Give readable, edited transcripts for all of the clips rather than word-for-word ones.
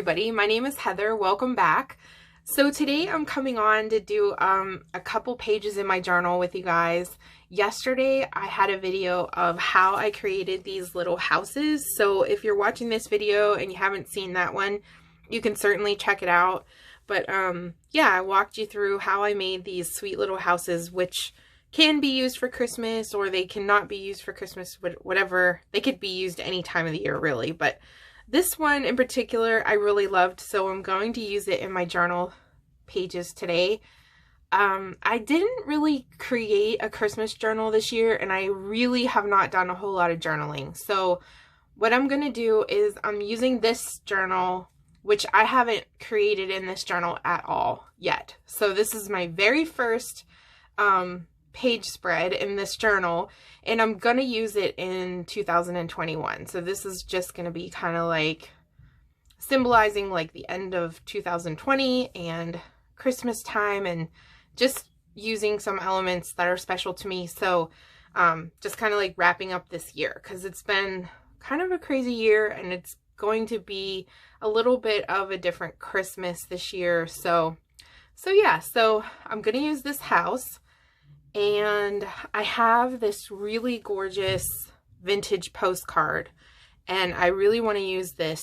everybody, my name is Heather. Welcome back. So today I'm coming on to do a couple pages in my journal with you guys. Yesterday I had a video of how I created these little houses. So if you're watching this video and you haven't seen that one, you can certainly check it out. But yeah, I walked you through how I made these sweet little houses, which can be used for Christmas or they cannot be used for Christmas, whatever. They could be used any time of the year really, but this one in particular I really loved, so I'm going to use it in my journal pages today. I didn't really create a Christmas journal this year, and I really have not done a whole lot of journaling. So what I'm going to do is I'm using this journal, which I haven't created in this journal at all yet. So this is my very first page spread in this journal, and I'm gonna use it in 2021. So this is just gonna be kind of like symbolizing like the end of 2020 and Christmas time, and just using some elements that are special to me. So just kind of like wrapping up this year, because it's been kind of a crazy year and it's going to be a little bit of a different Christmas this year. So yeah, so I'm gonna use this house. And I have this really gorgeous vintage postcard, and I really want to use this.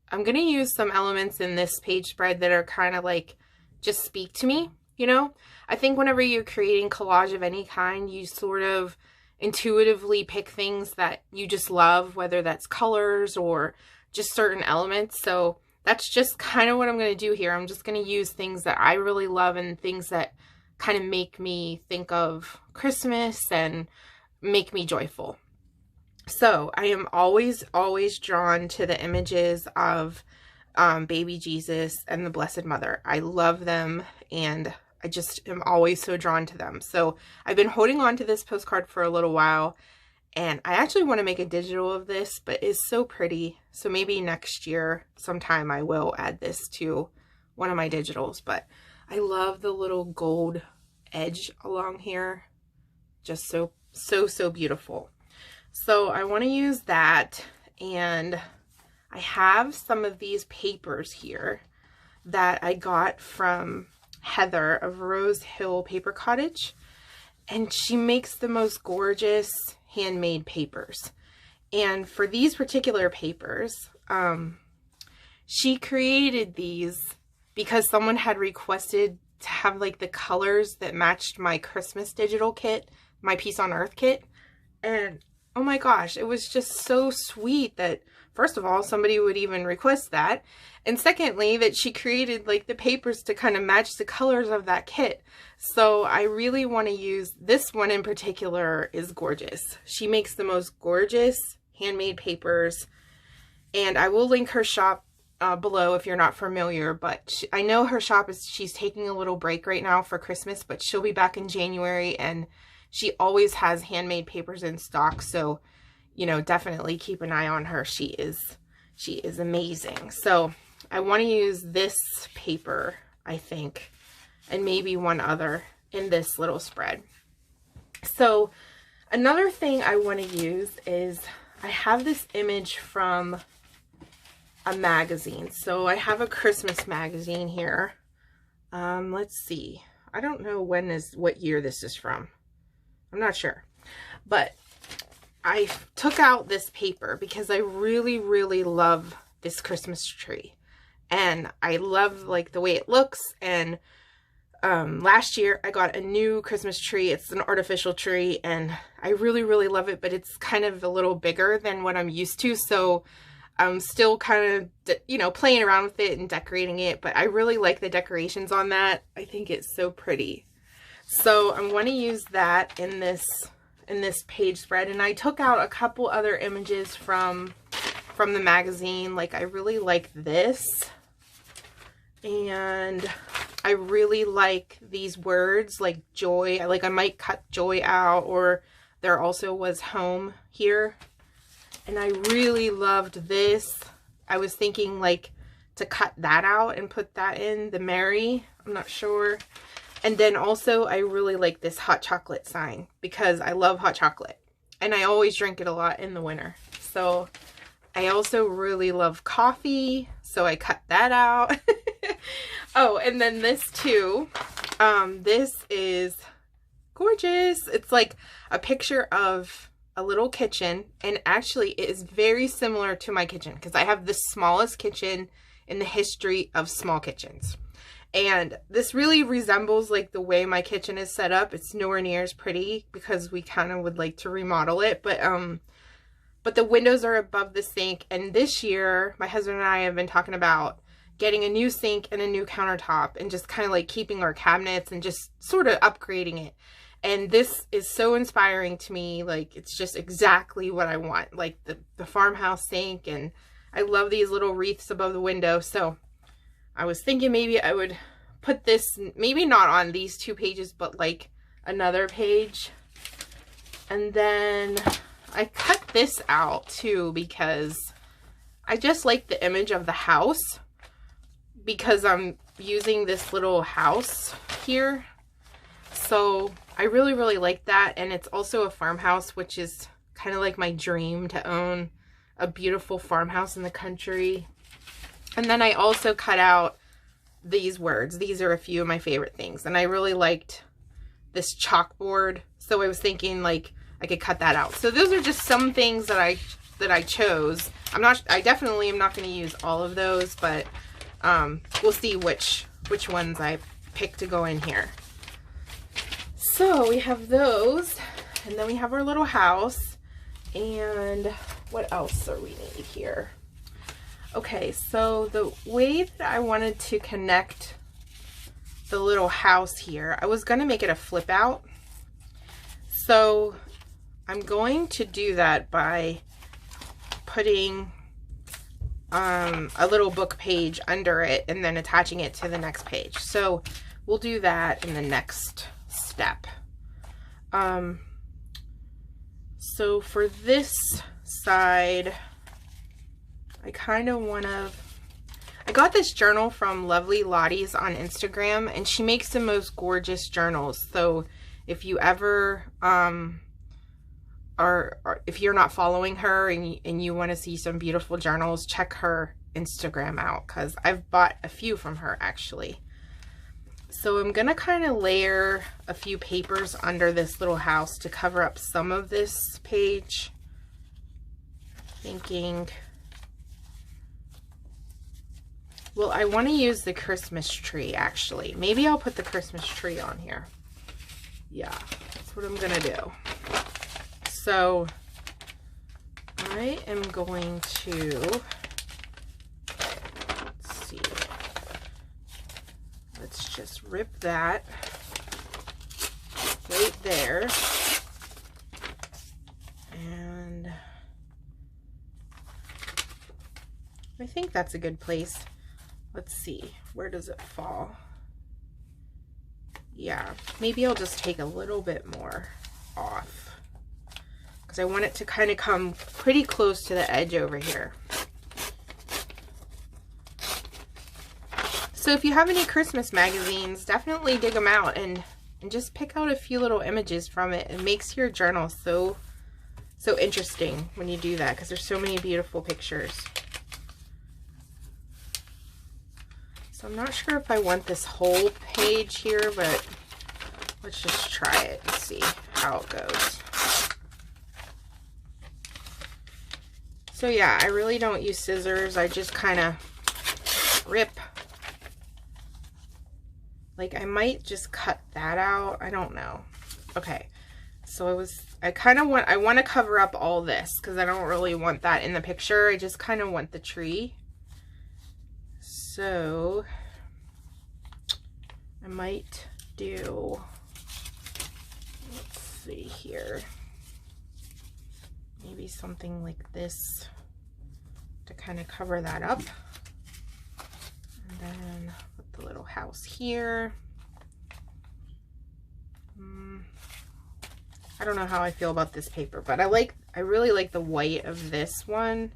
I'm going to use some elements in this page spread that are kind of like just speak to me, you know? I think whenever you're creating collage of any kind, you sort of intuitively pick things that you just love, whether that's colors or just certain elements. So that's just kind of what I'm going to do here. I'm just going to use things that I really love and things that kind of make me think of Christmas and make me joyful. So I am always drawn to the images of baby Jesus and the Blessed Mother. I love them, and I just am always so drawn to them. So I've been holding on to this postcard for a little while, and I actually want to make a digital of this, but it's so pretty. So maybe next year sometime I will add this to one of my digitals. But I love the little gold edge along here. Just so beautiful. So I want to use that, and I have some of these papers here that I got from Heather of Rose Hill Paper Cottage, and she makes the most gorgeous handmade papers. And for these particular papers, she created these because someone had requested to have like the colors that matched my Christmas digital kit, my Peace on Earth kit. And oh my gosh, it was just so sweet that, first of all, somebody would even request that, and secondly, that she created like the papers to kind of match the colors of that kit. So I really want to use this one in particular. Is gorgeous. She makes the most gorgeous handmade papers, and I will link her shop below if you're not familiar, but I know her shop she's taking a little break right now for Christmas, but she'll be back in January, and she always has handmade papers in stock. So, you know, definitely keep an eye on her. She is amazing. So I want to use this paper, I think, and maybe one other in this little spread. So another thing I want to use is I have this image from a magazine. So I have a Christmas magazine here. Let's see. I don't know what year this is from. I'm not sure. But I took out this paper because I really love this Christmas tree. And I love like the way it looks. And last year I got a new Christmas tree. It's an artificial tree, and I really love it, but it's kind of a little bigger than what I'm used to. So I'm still kind of, you know, playing around with it and decorating it, but I really like the decorations on that. I think it's so pretty. So I'm going to use that in this page spread, and I took out a couple other images from the magazine. Like, I really like this, and I really like these words like joy. I might cut joy out, or there also was home here. And I really loved this. I was thinking like to cut that out and put that in the Mary. I'm not sure. And then also I really like this hot chocolate sign because I love hot chocolate. And I always drink it a lot in the winter. So I also really love coffee, so I cut that out. Oh, and then this too. This is gorgeous. It's like a picture of a little kitchen, and actually it is very similar to my kitchen because I have the smallest kitchen in the history of small kitchens. And this really resembles like the way my kitchen is set up. It's nowhere near as pretty because we kind of would like to remodel it, but the windows are above the sink. And this year, my husband and I have been talking about getting a new sink and a new countertop and just kind of like keeping our cabinets and just sort of upgrading it. And this is so inspiring to me. Like, it's just exactly what I want, like the farmhouse sink. And I love these little wreaths above the window. So I was thinking maybe I would put this, maybe not on these 2 pages, but like another page. And then I cut this out too because I just like the image of the house, because I'm using this little house here. So I really, really like that. And it's also a farmhouse, which is kind of like my dream, to own a beautiful farmhouse in the country. And then I also cut out these words. These are a few of my favorite things. And I really liked this chalkboard. So I was thinking like I could cut that out. So those are just some things that I chose. I definitely am not going to use all of those, but we'll see which ones I pick to go in here. So we have those, and then we have our little house. And what else are we need here? Okay, so the way that I wanted to connect the little house here, I was going to make it a flip out. So I'm going to do that by putting a little book page under it and then attaching it to the next page. So we'll do that in the next step. So for this side, I kind of want to, I got this journal from Lovely Lottie's on Instagram, and she makes the most gorgeous journals. So if you ever if you're not following her and you want to see some beautiful journals, check her Instagram out, because I've bought a few from her actually. So I'm gonna kind of layer a few papers under this little house to cover up some of this page. Thinking, well, I want to use the Christmas tree actually. Maybe I'll put the Christmas tree on here. Yeah, that's what I'm gonna do. So I am going to, let's see, let's just rip that right there. And I think that's a good place. Let's see, where does it fall? Yeah, maybe I'll just take a little bit more off, because I want it to kind of come pretty close to the edge over here. So if you have any Christmas magazines, definitely dig them out and just pick out a few little images from it. It makes your journal so interesting when you do that, because there's so many beautiful pictures. So I'm not sure if I want this whole page here, but let's just try it and see how it goes. So yeah, I really don't use scissors. I just kind of rip. Like, I might just cut that out. I don't know. Okay. So I want to cover up all this because I don't really want that in the picture. I just kind of want the tree. So I might do, let's see here, maybe something like this to kind of cover that up. And then put the little house here. I don't know how I feel about this paper, but I really like the white of this one.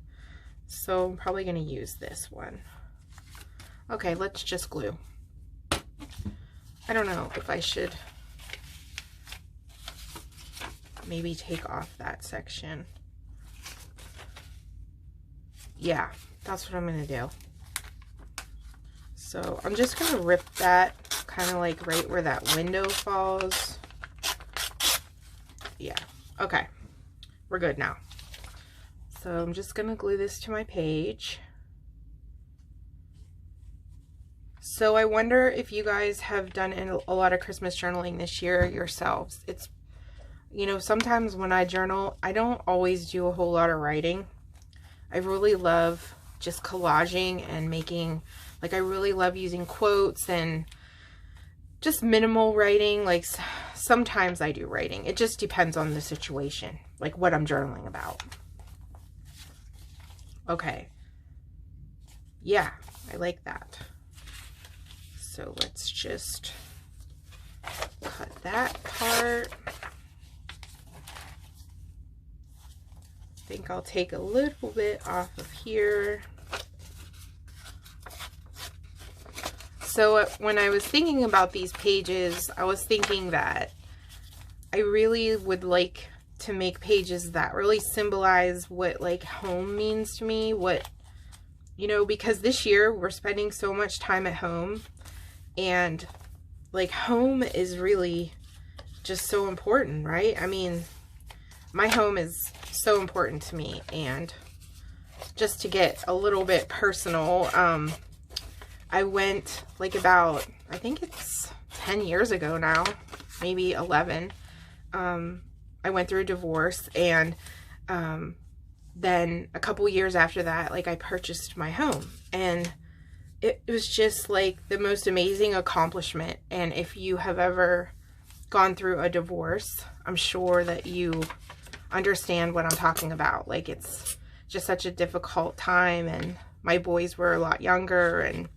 So I'm probably going to use this one. Okay, let's just glue. I don't know if I should maybe take off that section. yeah, that's what I'm going to do. So I'm just going to rip that kind of like right where that window falls. Yeah, okay, we're good now. So I'm just going to glue this to my page. So I wonder if you guys have done a lot of Christmas journaling this year yourselves. It's, you know, sometimes when I journal, I don't always do a whole lot of writing. I really love just collaging and making, like, I really love using quotes and just minimal writing. Like, sometimes I do writing. It just depends on the situation, like what I'm journaling about. Okay. Yeah, I like that. So let's just cut that part. I think I'll take a little bit off of here. So when I was thinking about these pages, I was thinking that I really would like to make pages that really symbolize what like home means to me, what, you know, because this year we're spending so much time at home, and like home is really just so important, right? I mean, my home is so important to me. And just to get a little bit personal, I went like about, I think it's 10 years ago now, maybe 11. I went through a divorce, and then a couple years after that, like I purchased my home, and it was just like the most amazing accomplishment. And if you have ever gone through a divorce, I'm sure that you understand what I'm talking about. Like, it's just such a difficult time, and my boys were a lot younger, and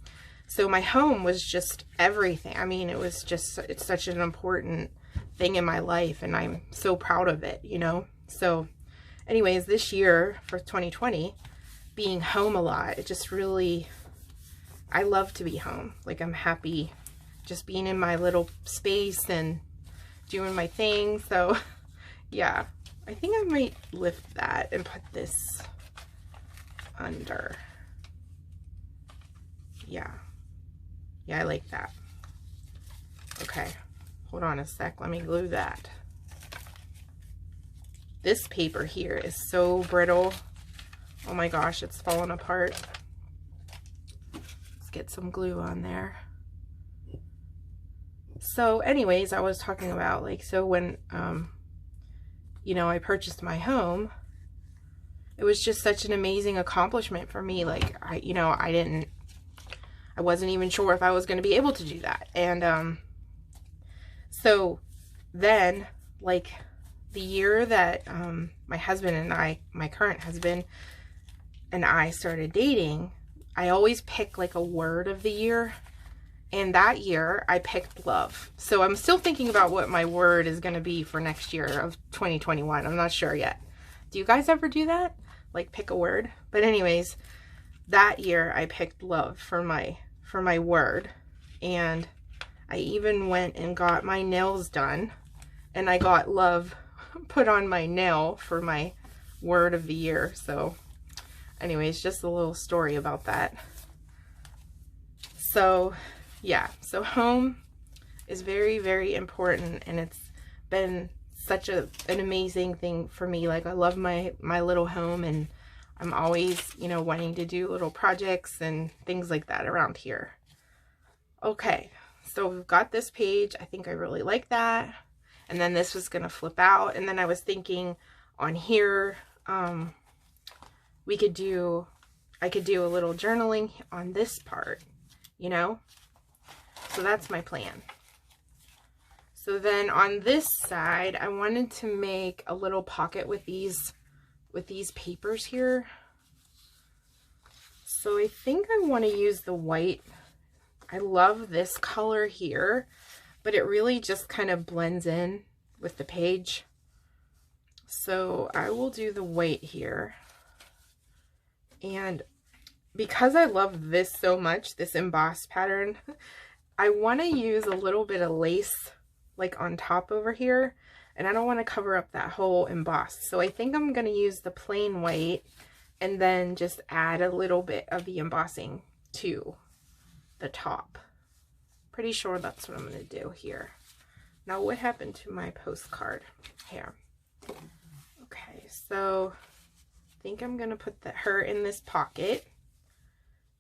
so my home was just everything. I mean, it was just, it's such an important thing in my life, and I'm so proud of it, you know? So anyways, this year for 2020, being home a lot, it just really, I love to be home. Like, I'm happy just being in my little space and doing my thing. So yeah, I think I might lift that and put this under. Yeah, I like that. Okay, hold on a sec, let me glue that. This paper here is so brittle. Oh my gosh, it's falling apart. Let's get some glue on there. So anyways, I was talking about, like, so when, you know, I purchased my home, it was just such an amazing accomplishment for me. Like, I wasn't even sure if I was going to be able to do that. And, so then, like, the year that, my husband and I, my current husband and I started dating, I always pick like a word of the year. And that year I picked love. So I'm still thinking about what my word is going to be for next year of 2021. I'm not sure yet. Do you guys ever do that? Like, pick a word? But anyways, that year I picked love for my word. And I even went and got my nails done, and I got love put on my nail for my word of the year. So anyways, just a little story about that. So yeah, so home is very, very important, and it's been such an amazing thing for me. Like, I love my little home, and I'm always, you know, wanting to do little projects and things like that around here. Okay, so we've got this page. I think I really like that. And then this was going to flip out. And then I was thinking on here, I could do a little journaling on this part, you know? So that's my plan. So then on this side, I wanted to make a little pocket with these papers here. So I think I want to use the white. I love this color here, but it really just kind of blends in with the page. So I will do the white here. And because I love this so much, this embossed pattern, I want to use a little bit of lace like on top over here, and I don't want to cover up that whole emboss. So I think I'm going to use the plain white and then just add a little bit of the embossing to the top. Pretty sure that's what I'm going to do here. Now, what happened to my postcard? Here. Okay, so I think I'm going to put her in this pocket.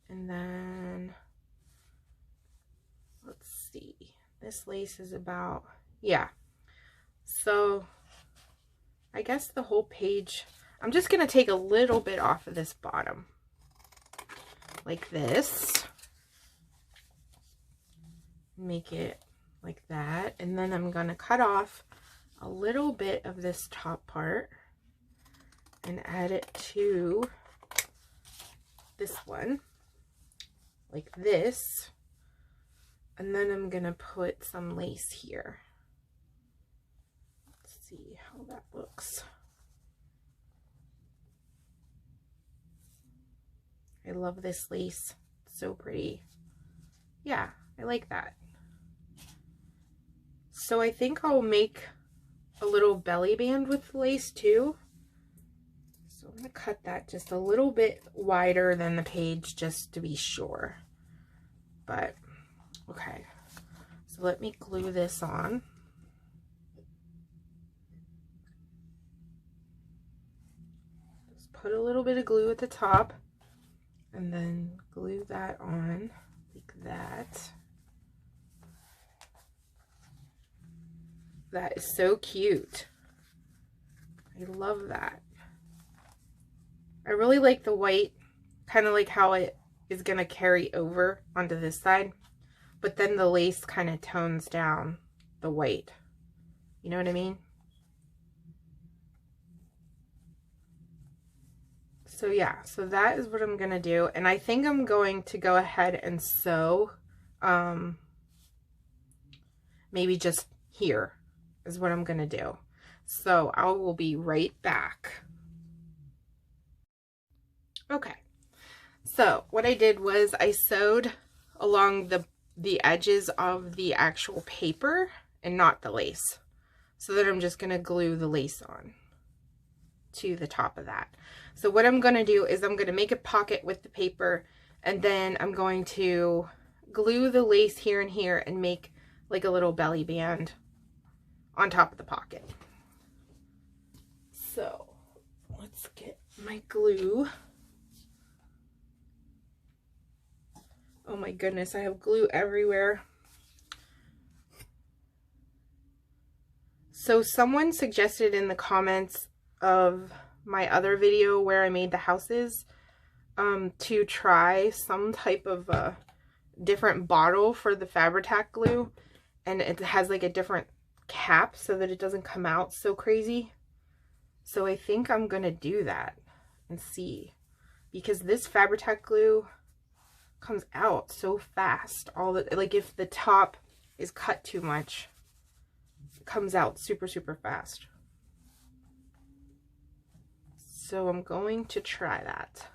And then, let's see. This lace is about, yeah. So, I guess the whole page, I'm just going to take a little bit off of this bottom. Like this. Make it like that. And then I'm going to cut off a little bit of this top part and add it to this one. Like this. And then I'm going to put some lace here. Let's see how that looks. I love this lace. It's so pretty. Yeah, I like that. So I think I'll make a little belly band with lace too. So I'm going to cut that just a little bit wider than the page just to be sure. But, okay. So let me glue this on. Just put a little bit of glue at the top and then glue that on like that. That is so cute. I love that. I really like the white, kind of like how it is going to carry over onto this side, but then the lace kind of tones down the white. You know what I mean? So yeah, so that is what I'm going to do. And I think I'm going to go ahead and sew, maybe just here is what I'm going to do. So I will be right back. Okay. So what I did was I sewed along the edges of the actual paper and not the lace. So then I'm just going to glue the lace on to the top of that. So what I'm going to do is I'm going to make a pocket with the paper, and then I'm going to glue the lace here and here and make like a little belly band on top of the pocket. So let's get my glue. Oh my goodness, I have glue everywhere. So someone suggested in the comments of my other video where I made the houses to try some type of different bottle for the Fabri-Tac glue, and it has like a different cap so that it doesn't come out so crazy. So I think I'm gonna do that and see, because this Fabri-Tac glue comes out so fast. Like if the top is cut too much, it comes out super fast. So I'm going to try that.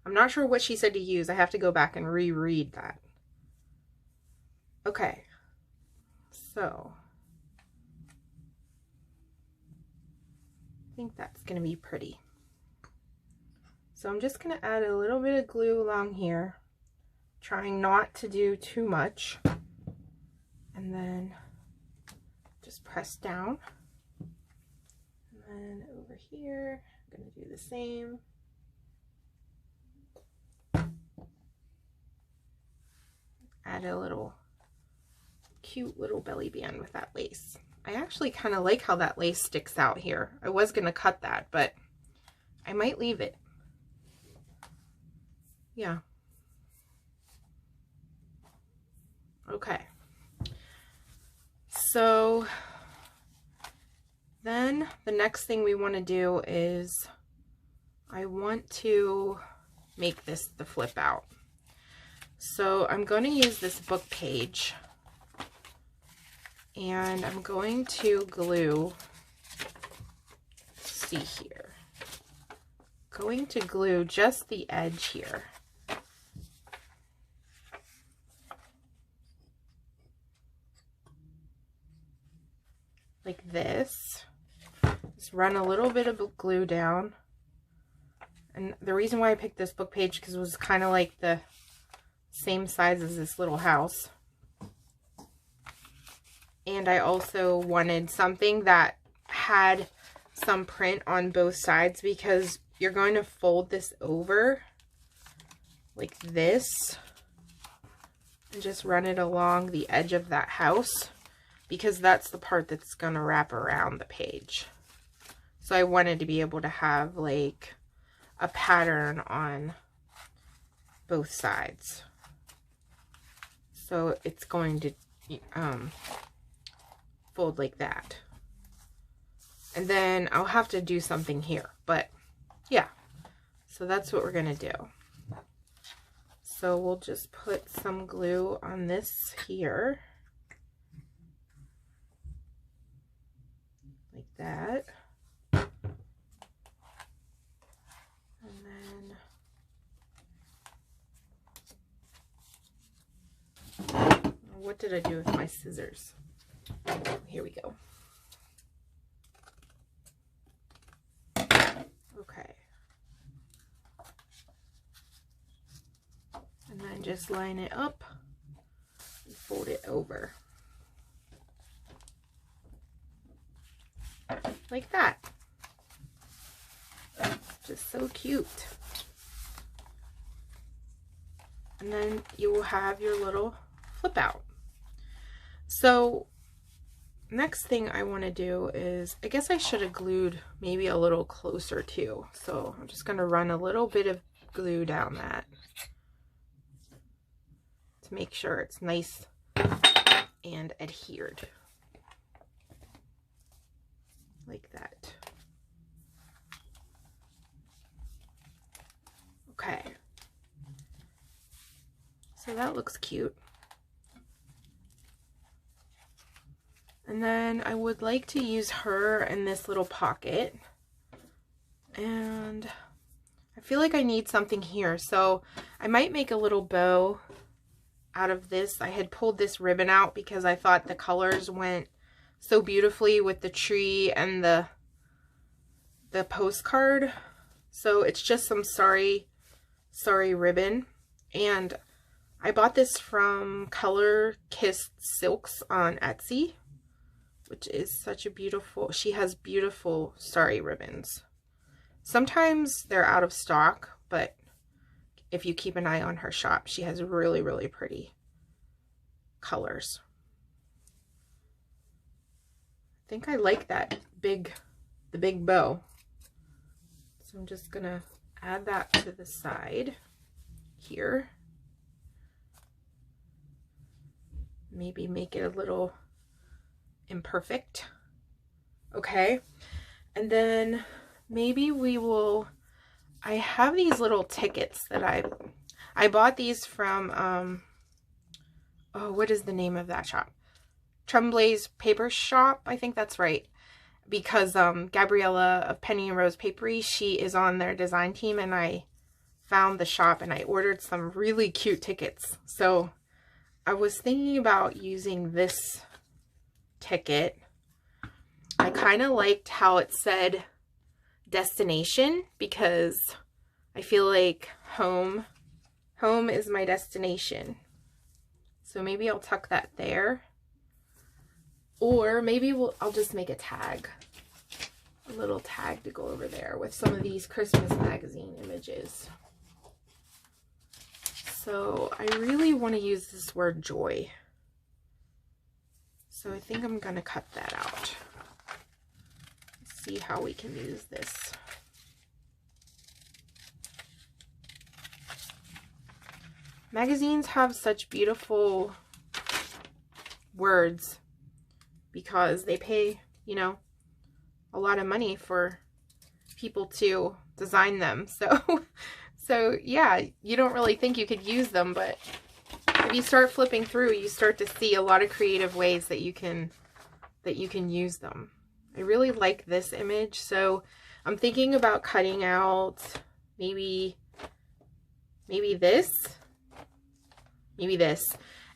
I'm not sure what she said to use. I have to go back and reread that. Okay, so I think that's going to be pretty. So I'm just going to add a little bit of glue along here, trying not to do too much, and then just press down. And then over here, I'm going to do the same. Add a little cute little belly band with that lace. I actually kind of like how that lace sticks out here. I was going to cut that, but I might leave it. Yeah. Okay. So then the next thing we want to do is I want to make this the flip out. So I'm going to use this book page, and I'm going to glue, let's see here, going to glue just the edge here. Like this. Just run a little bit of glue down, And the reason why I picked this book page because it was kind of like the same size as this little house. And I also wanted something that had some print on both sides because you're going to fold this over like this and just run it along the edge of that house because that's the part that's going to wrap around the page. So I wanted to be able to have like a pattern on both sides. So it's going to fold like that. And then I'll have to do something here, but yeah. So that's what we're going to do. So we'll just put some glue on this here. Like that. And then, what did I do with my scissors? Here we go. Okay. And then just line it up and fold it over. Like that. Just so cute. And then you will have your little flip out. So next thing I want to do is, I guess I should have glued maybe a little closer too. So I'm just going to run a little bit of glue down that to make sure it's nice and adhered. Like that. Okay. So that looks cute. And then I would like to use her in this little pocket. And I feel like I need something here. So I might make a little bow out of this. I had pulled this ribbon out because I thought the colors went so beautifully with the tree and the postcard. So it's just some sorry ribbon. And I bought this from Color Kissed Silks on Etsy, which is such a beautiful, she has beautiful starry ribbons. Sometimes they're out of stock, but if you keep an eye on her shop, she has really, really pretty colors. I think I like that the big bow. So I'm just gonna add that to the side here. Maybe make it a little imperfect. Okay. And then maybe we will, I have these little tickets that I bought these from, oh, what is the name of that shop? Tremblay's Paper Shop, I think that's right. Because Gabriella of Penny and Rose Papery, she is on their design team, and I found the shop and I ordered some really cute tickets. So I was thinking about using this ticket. I kind of liked how it said destination because I feel like home is my destination. So maybe I'll tuck that there. Or maybe I'll just make a tag. A little tag to go over there with some of these Christmas magazine images. So I really want to use this word joy. So I think I'm going to cut that out. Let's see how we can use this. Magazines have such beautiful words because they pay, you know, a lot of money for people to design them. So yeah, you don't really think you could use them, but if you start flipping through, you start to see a lot of creative ways that you can use them. I really like this image, so I'm thinking about cutting out maybe this,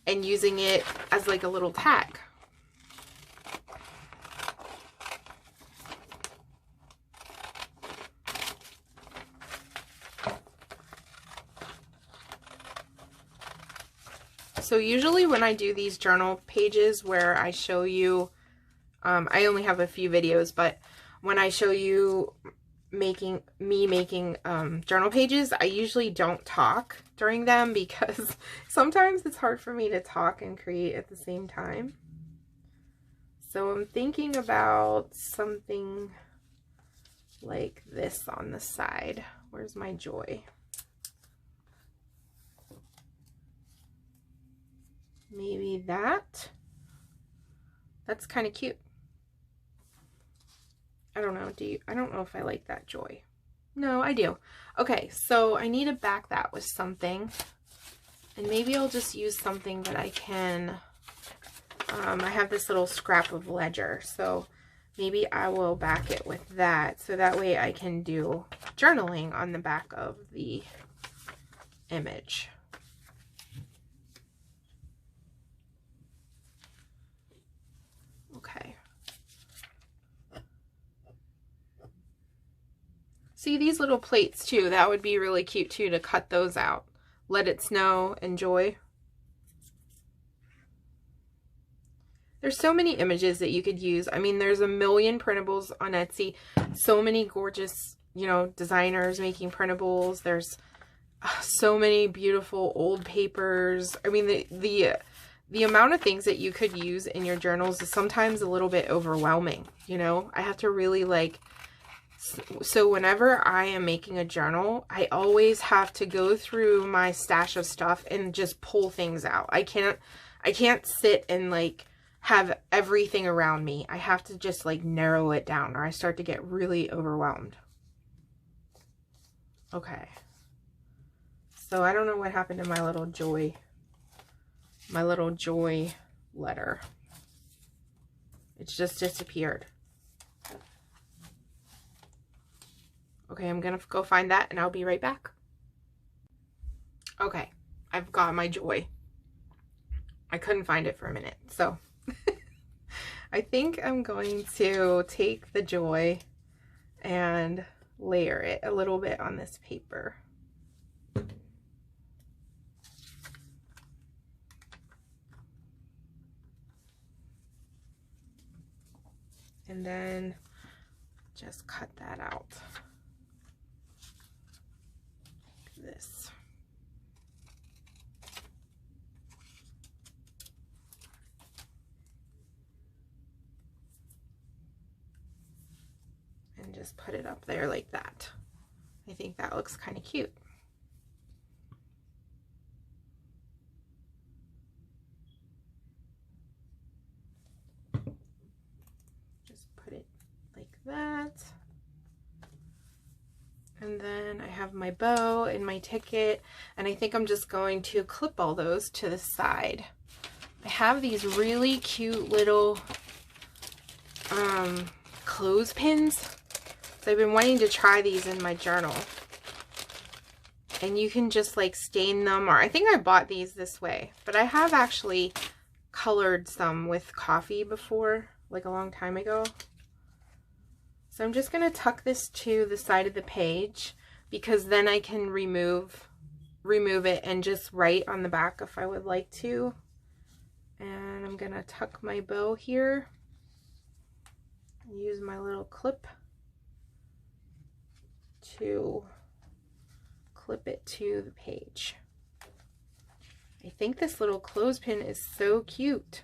and using it as like a little tag. So usually when I do these journal pages where I show you, I only have a few videos, but when I show you making journal pages, I usually don't talk during them because sometimes it's hard for me to talk and create at the same time. So I'm thinking about something like this on the side. Where's my joy? Maybe that. That's kind of cute. I don't know. I don't know if I like that joy. No, I do. Okay, so I need to back that with something. And maybe I'll just use something that I can, I have this little scrap of ledger, so maybe I will back it with that, so that way I can do journaling on the back of the image. Okay. See these little plates too, that would be really cute too, to cut those out. Let it snow, enjoy. There's so many images that you could use. I mean, there's a million printables on Etsy. So many gorgeous, you know, designers making printables. There's so many beautiful old papers. I mean, the amount of things that you could use in your journals is sometimes a little bit overwhelming, you know? I have to really like, so whenever I am making a journal, I always have to go through my stash of stuff and just pull things out. I can't sit and like have everything around me. I have to just like narrow it down or I start to get really overwhelmed. Okay. So I don't know what happened to my little joy letter. It's just disappeared. Okay, I'm gonna go find that and I'll be right back. Okay, I've got my joy. I couldn't find it for a minute, so I think I'm going to take the joy and layer it a little bit on this paper. And then just cut that out. Like this. And just put it up there like that. I think that looks kind of cute. Just put it like that. And then I have my bow and my ticket, and I think I'm just going to clip all those to the side. I have these really cute little clothespins. So I've been wanting to try these in my journal. And you can just like stain them, or I think I bought these this way, but I have actually colored some with coffee before, like a long time ago. So I'm just going to tuck this to the side of the page because then I can remove it and just write on the back if I would like to. And I'm going to tuck my bow here. Use my little clip to clip it to the page. I think this little clothespin is so cute.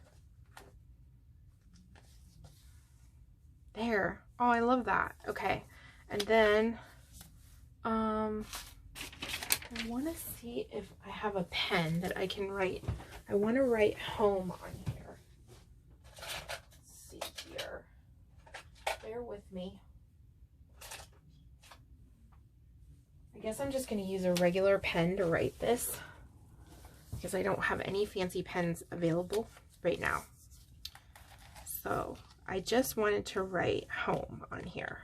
There. Oh, I love that. Okay. And then I want to see if I have a pen that I can write. I want to write home on here. Let's see here. Bear with me. I guess I'm just going to use a regular pen to write this because I don't have any fancy pens available right now. So I just wanted to write home on here.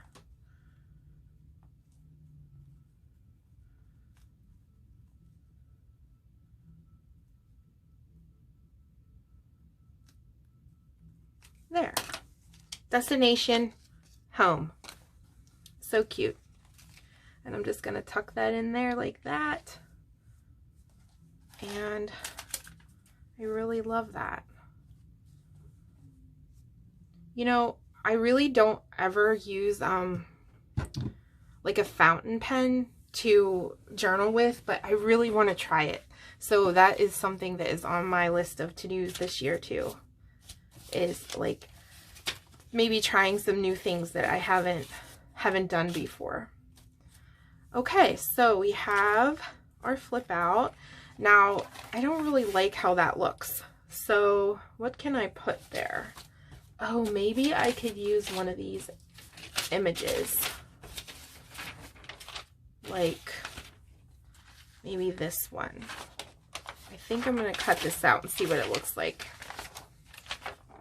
There. Destination, home. So cute. And I'm just going to tuck that in there like that. And I really love that. You know, I really don't ever use like a fountain pen to journal with, but I really want to try it. So that is something that is on my list of to-dos this year too, is like maybe trying some new things that I haven't done before. Okay, so we have our flip out. Now, I don't really like how that looks. So what can I put there? Oh, maybe I could use one of these images. Like maybe this one. I think I'm going to cut this out and see what it looks like.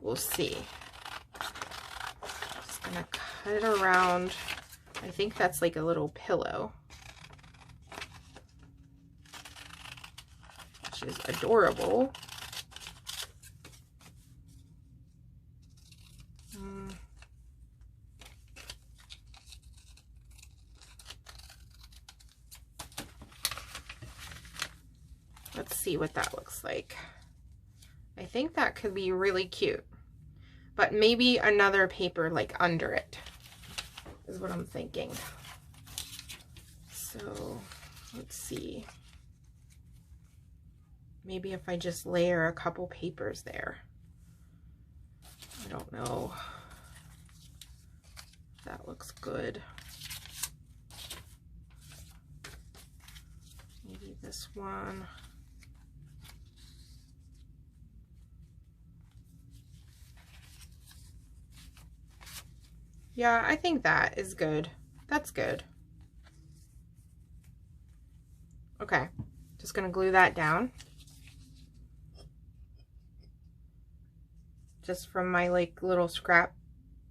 We'll see. Just going to cut it around. I think that's like a little pillow, which is adorable. Let's see what that looks like. I think that could be really cute, but maybe another paper like under it is what I'm thinking. So let's see. Maybe if I just layer a couple papers there. I don't know if that looks good. Maybe this one. Yeah, I think that is good. That's good. Okay, just gonna glue that down. Just from my like little scrap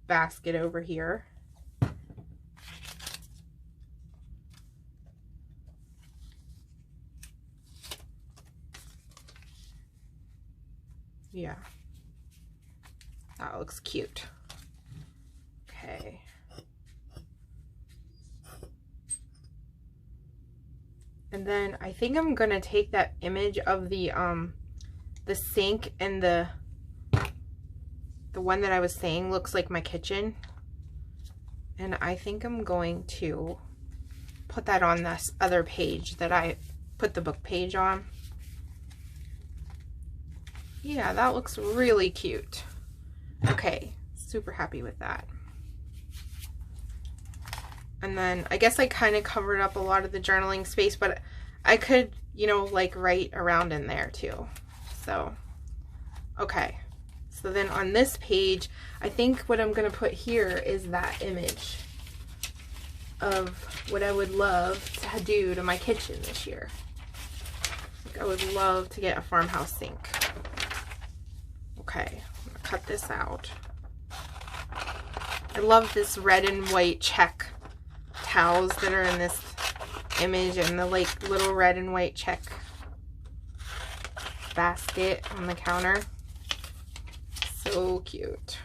basket over here. Yeah, that looks cute. Okay. And then I think I'm gonna take that image of the sink and the one that I was saying looks like my kitchen, and I think I'm going to put that on this other page that I put the book page on. Yeah, that looks really cute. Okay, super happy with that. And then I guess I kind of covered up a lot of the journaling space, but I could, you know, like write around in there too. So, okay. So then on this page, I think what I'm going to put here is that image of what I would love to do to my kitchen this year. Like I would love to get a farmhouse sink. Okay, I'm going to cut this out. I love this red and white check towels that are in this image, and the like little red and white check basket on the counter. So cute.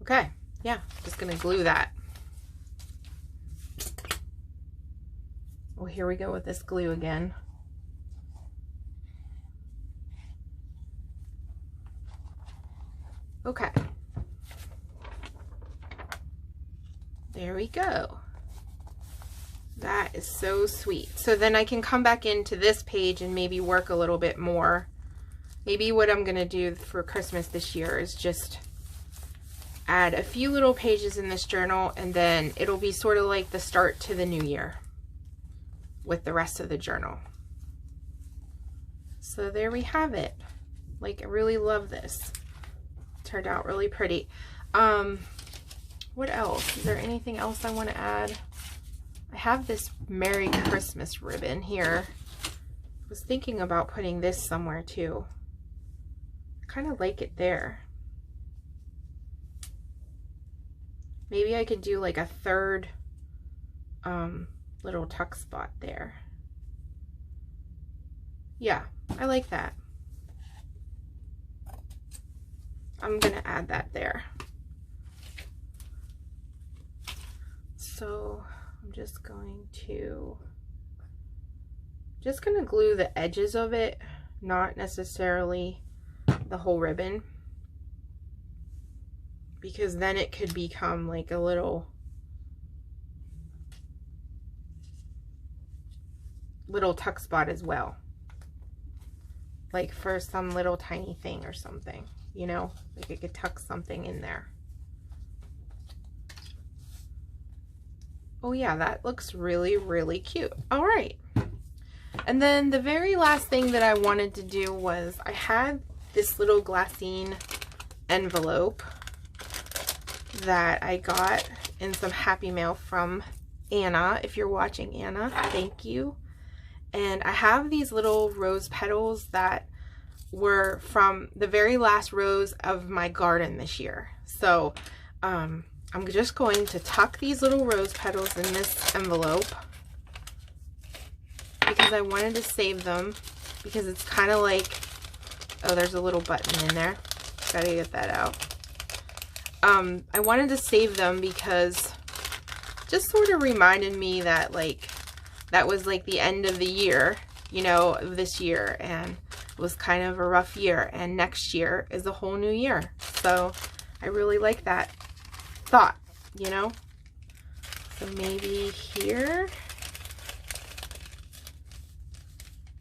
Okay, yeah, just gonna glue that. Oh, here we go with this glue again. Okay. There we go. That is so sweet. So then I can come back into this page and maybe work a little bit more. Maybe what I'm going to do for Christmas this year is just add a few little pages in this journal, and then it'll be sort of like the start to the new year with the rest of the journal. So there we have it. Like, I really love this. It turned out really pretty. What else? Is there anything else I want to add? I have this Merry Christmas ribbon here. I was thinking about putting this somewhere too. I kind of like it there. Maybe I could do like a third little tuck spot there. Yeah, I like that. I'm gonna add that there. So I'm just going to glue the edges of it, not necessarily the whole ribbon, because then it could become like a little tuck spot as well, like for some little tiny thing or something, you know, like it could tuck something in there. Oh yeah, that looks really, really cute. All right. And then the very last thing that I wanted to do was I had this little glassine envelope that I got in some Happy Mail from Anna. If you're watching, Anna, thank you. And I have these little rose petals that were from the very last rose of my garden this year. So I'm just going to tuck these little rose petals in this envelope because I wanted to save them, because it's kind of like, oh, there's a little button in there. Gotta get that out. I wanted to save them because just sort of reminded me that like that was like the end of the year, you know, this year, and it was kind of a rough year, and next year is a whole new year. So I really like that thought, you know. So maybe here,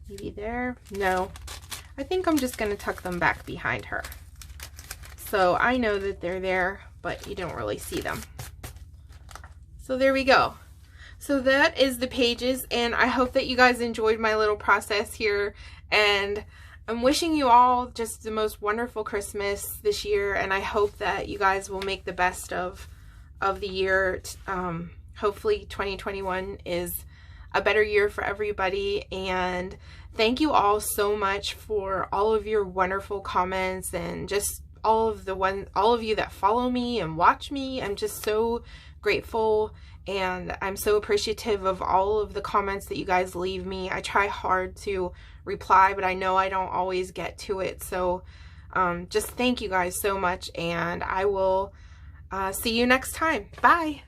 maybe there. No, I think I'm just gonna tuck them back behind her, so I know that they're there, but you don't really see them. So there we go. So that is the pages, and I hope that you guys enjoyed my little process here, and I'm wishing you all just the most wonderful Christmas this year, and I hope that you guys will make the best of the year. Hopefully 2021 is a better year for everybody, and thank you all so much for all of your wonderful comments and just all of you that follow me and watch me. I'm just so grateful, and I'm so appreciative of all of the comments that you guys leave me. I try hard to reply, but I know I don't always get to it. So just thank you guys so much, and I will see you next time. Bye.